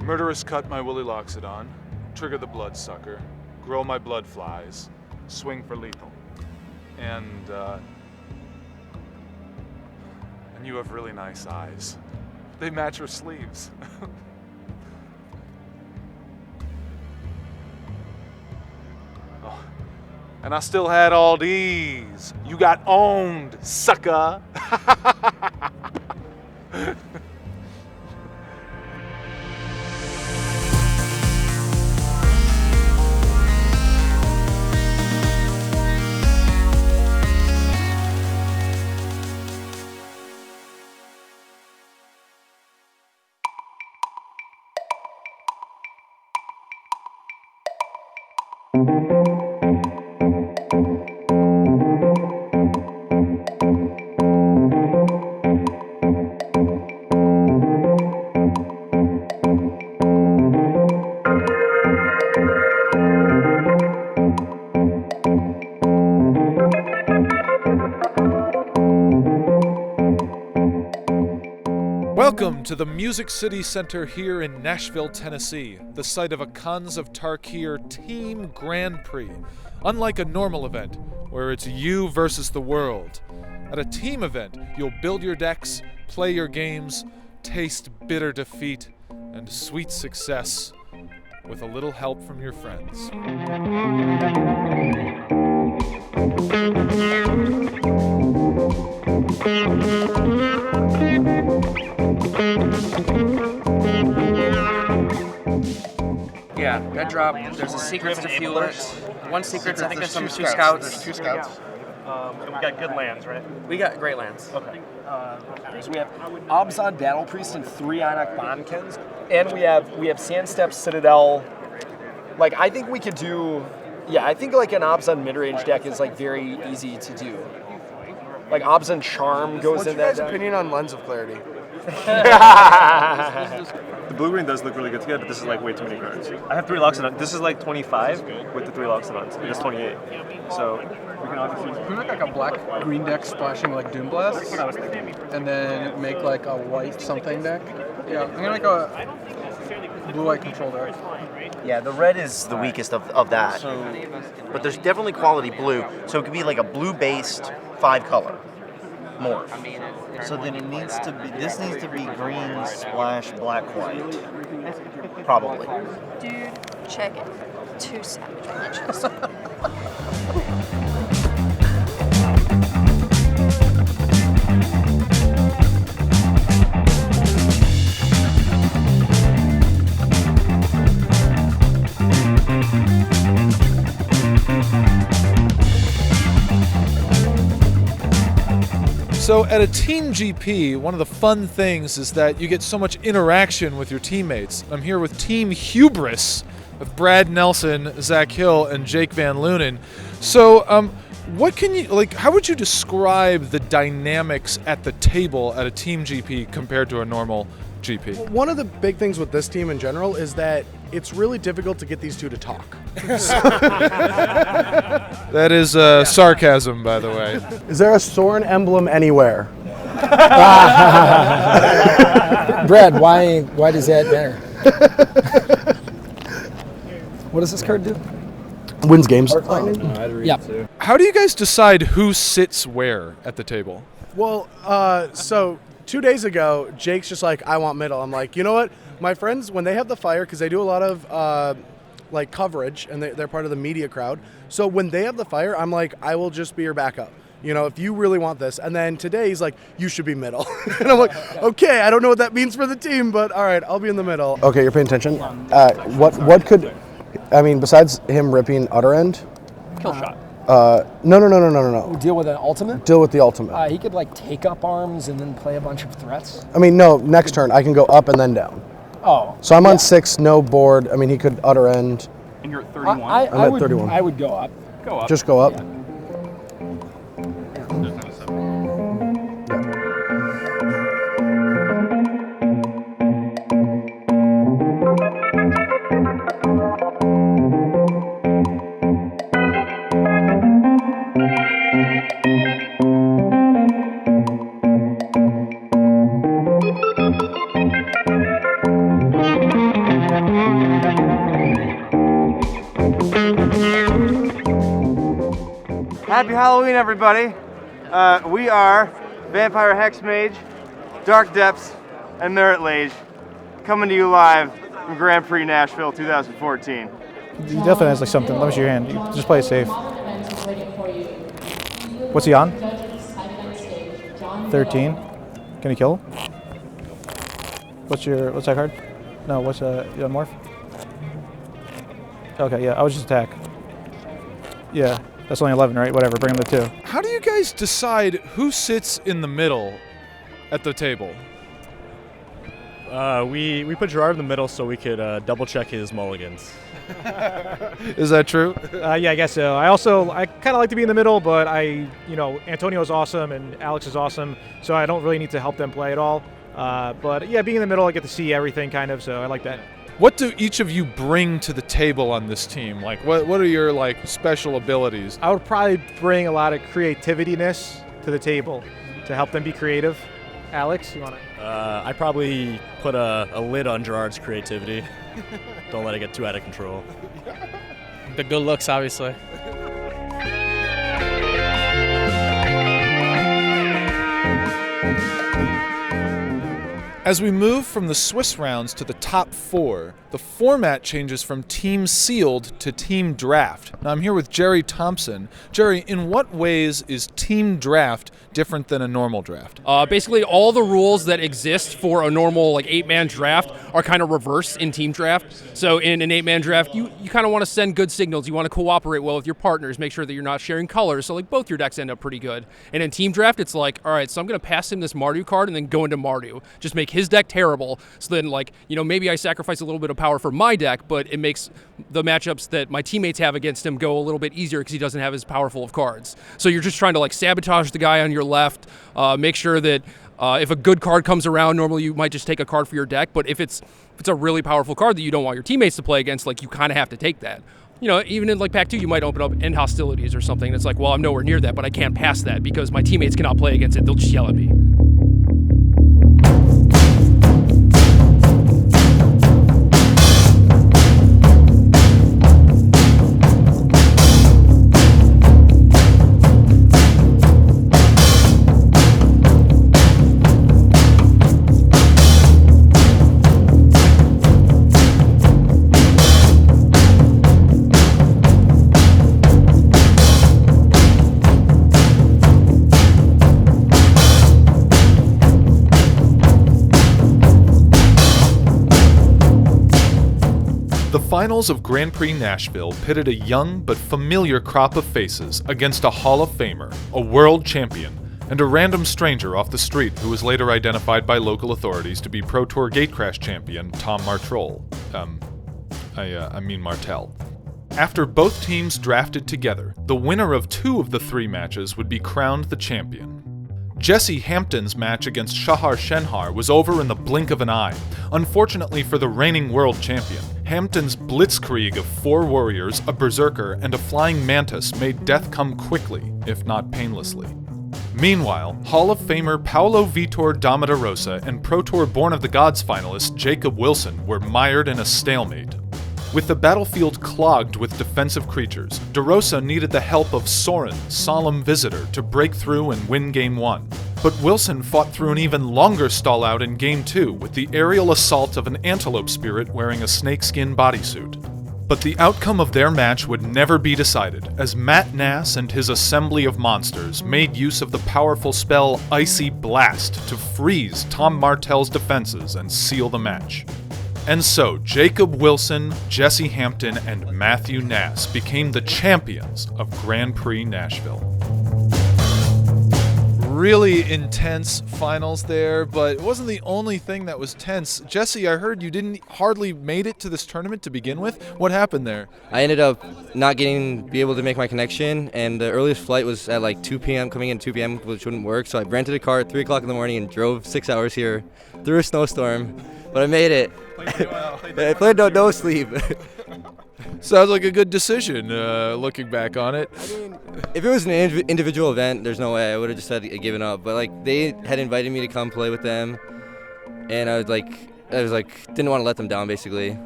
Murderous cut my willy loxodon, trigger the bloodsucker, grow my blood flies, swing for lethal. And you have really nice eyes. They match your sleeves. Oh, and I still had all these. You got owned, sucker. Welcome to the Music City Center here in Nashville, Tennessee, the site of a Cons of Tarkir Team Grand Prix. Unlike a normal event, where it's you versus the world, at a team event, you'll build your decks, play your games, taste bitter defeat and sweet success with a little help from your friends. Yeah, that drop. There's a secret to fuel it. One secret, I think there's some two scouts. There's two scouts. And we got good lands, right? We got great lands. Okay. So we have Obzon Battle Priest and 3 Inoc Bombkins, and we have Sandstep Citadel. Like I think we could do, I think like an Obzon mid-range deck is like very easy to do. Like Obzon Charm goes in that. What's your guys' opinion on Lens of Clarity? The blue-green does look really good together, but this is like way too many cards. I have 3 Loxodons. This is like 25 with the 3 Loxodons. It's 28. So we can obviously... Can we make like a black-green deck splashing like Doom Blast? That's what I was thinking. And then make like a white something deck? Yeah, I'm gonna make a blue-white control deck. Yeah, the red is the weakest of that. But there's definitely quality blue. So it could be like a blue-based 5-color. More. So then it needs to be, this needs to be green splash black white. Probably. Dude, check it. 2 savage punches. So at a Team GP, one of the fun things is that you get so much interaction with your teammates. I'm here with Team Hubris, with Brad Nelson, Zach Hill, and Jake Van Lunen. So what can you, like, how would you describe the dynamics at the table at a Team GP compared to a normal GP? One of the big things with this team in general is that it's really difficult to get these two to talk. That is sarcasm, by the way. Is there a Sorin emblem anywhere? Brad, why does that matter? What does this card do? Wins games. Yeah. How do you guys decide who sits where at the table? Well, so 2 days ago, Jake's just like, I want middle. I'm like, you know what? My friends, when they have the fire, because they do a lot of like coverage, and they're part of the media crowd. So when they have the fire, I'm like, I will just be your backup. You know, if you really want this. And then today he's like, you should be middle. And I'm like, okay, I don't know what that means for the team, but all right, I'll be in the middle. Okay, you're paying attention. What could, I mean, besides him ripping Utter End? Kill shot. No. Deal with an ultimate? Deal with the ultimate. He could like take up arms and then play a bunch of threats. I mean, no, next turn I can go up and then down. Oh. So I'm on 6, no board. I mean, he could Utter End. And you're at 31? I'm at 31. I would go up. Go up. Just go up. Yeah. Halloween, everybody. We are Vampire Hex Mage, Dark Depths, and Merit Lage, coming to you live from Grand Prix Nashville 2014. He definitely has like something. Let me see your hand. You just play it safe. What's he on? 13. Can he kill him? What's that card? No, what's you on morph? Okay, yeah, I was just attack. Yeah, that's only 11, right? Whatever, bring him to 2. How do you guys decide who sits in the middle at the table? We put Gerard in the middle so we could double check his mulligans. Is that true? Yeah, I guess so. I kind of like to be in the middle, but Antonio's awesome and Alex is awesome, so I don't really need to help them play at all. But yeah, being in the middle, I get to see everything kind of, so I like that. What do each of you bring to the table on this team? Like, what are your special abilities? I would probably bring a lot of creativity-ness to the table to help them be creative. Alex, you want to? I probably put a lid on Gerard's creativity. Don't let it get too out of control. The good looks, obviously. As we move from the Swiss rounds to the top 4, the format changes from team sealed to team draft. Now I'm here with Jerry Thompson. Jerry, in what ways is team draft different than a normal draft? Basically, all the rules that exist for a normal 8-man draft are kind of reversed in team draft. So in an 8-man draft, you kind of want to send good signals. You want to cooperate well with your partners, make sure that you're not sharing colors. So both your decks end up pretty good. And in team draft, it's all right, so I'm going to pass him this Mardu card and then go into Mardu. Just make his deck terrible. So then maybe I sacrifice a little bit of power for my deck, but it makes the matchups that my teammates have against him go a little bit easier because he doesn't have as powerful of cards. So you're just trying to sabotage the guy on your left, make sure that if a good card comes around, normally you might just take a card for your deck, but if it's a really powerful card that you don't want your teammates to play against, you kind of have to take that. Even in Pack 2, you might open up End Hostilities or something. It's well, I'm nowhere near that, but I can't pass that because my teammates cannot play against it. They'll just yell at me. The finals of Grand Prix Nashville pitted a young but familiar crop of faces against a Hall of Famer, a world champion, and a random stranger off the street who was later identified by local authorities to be Pro Tour Gatecrash champion Tom Martrol. Martel. After both teams drafted together, the winner of 2 of the 3 matches would be crowned the champion. Jesse Hampton's match against Shahar Shenhar was over in the blink of an eye. Unfortunately for the reigning world champion, Hampton's blitzkrieg of 4 warriors, a berserker, and a flying mantis made death come quickly, if not painlessly. Meanwhile, Hall of Famer Paulo Vitor Damarosa and Pro Tour Born of the Gods finalist Jacob Wilson were mired in a stalemate. With the battlefield clogged with defensive creatures, DeRosa needed the help of Sorin, Solemn Visitor, to break through and win Game 1. But Wilson fought through an even longer stall-out in Game 2 with the aerial assault of an antelope spirit wearing a snakeskin bodysuit. But the outcome of their match would never be decided, as Matt Nass and his assembly of monsters made use of the powerful spell Icy Blast to freeze Tom Martel's defenses and seal the match. And so, Jacob Wilson, Jesse Hampton, and Matthew Nass became the champions of Grand Prix Nashville. Really intense finals there, but it wasn't the only thing that was tense. Jesse, I heard you didn't hardly made it to this tournament to begin with. What happened there? I ended up not be able to make my connection, and the earliest flight was at 2 p.m., coming in 2 p.m., which wouldn't work, so I rented a car at 3 o'clock in the morning and drove 6 hours here through a snowstorm, but I made it. I played no sleep. Sounds like a good decision, looking back on it. I mean, if it was an individual event, there's no way I would have just given up. But they had invited me to come play with them, and I was didn't want to let them down, basically.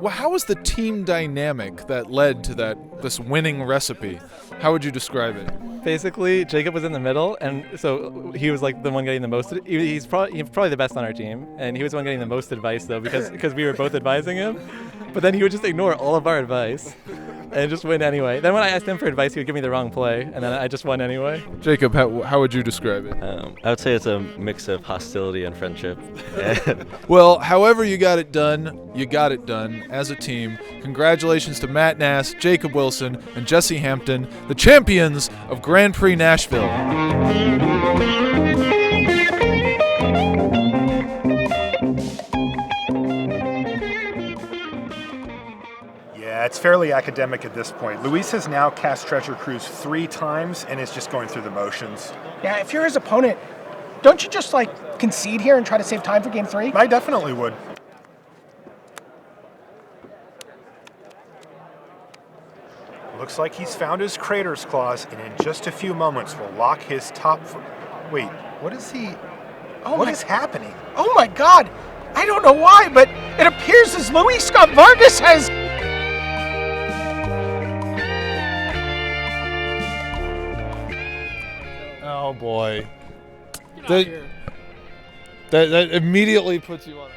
Well, how was the team dynamic that led to this winning recipe? How would you describe it? Basically, Jacob was in the middle, and so he was like the one getting the most. He's probably the best on our team, and he was the one getting the most advice though, because we were both advising him. But then he would just ignore all of our advice and just win anyway. Then when I asked him for advice, he would give me the wrong play, and then I just won anyway. Jacob, how would you describe it? I would say it's a mix of hostility and friendship. Well, however you got it done as a team. Congratulations to Matt Nass, Jacob Wilson, and Jesse Hampton, the champions of Grand Prix Nashville. Yeah, it's fairly academic at this point. Luis has now cast Treasure Cruise 3 times and is just going through the motions. Yeah, if you're his opponent, don't you just concede here and try to save time for game 3? I definitely would. Looks like he's found his Crater's Claws, and in just a few moments will lock his top. Wait, what is he? What is happening? Oh my God! I don't know why, but it appears as Luis Scott Vargas has. Oh boy. That immediately puts you on.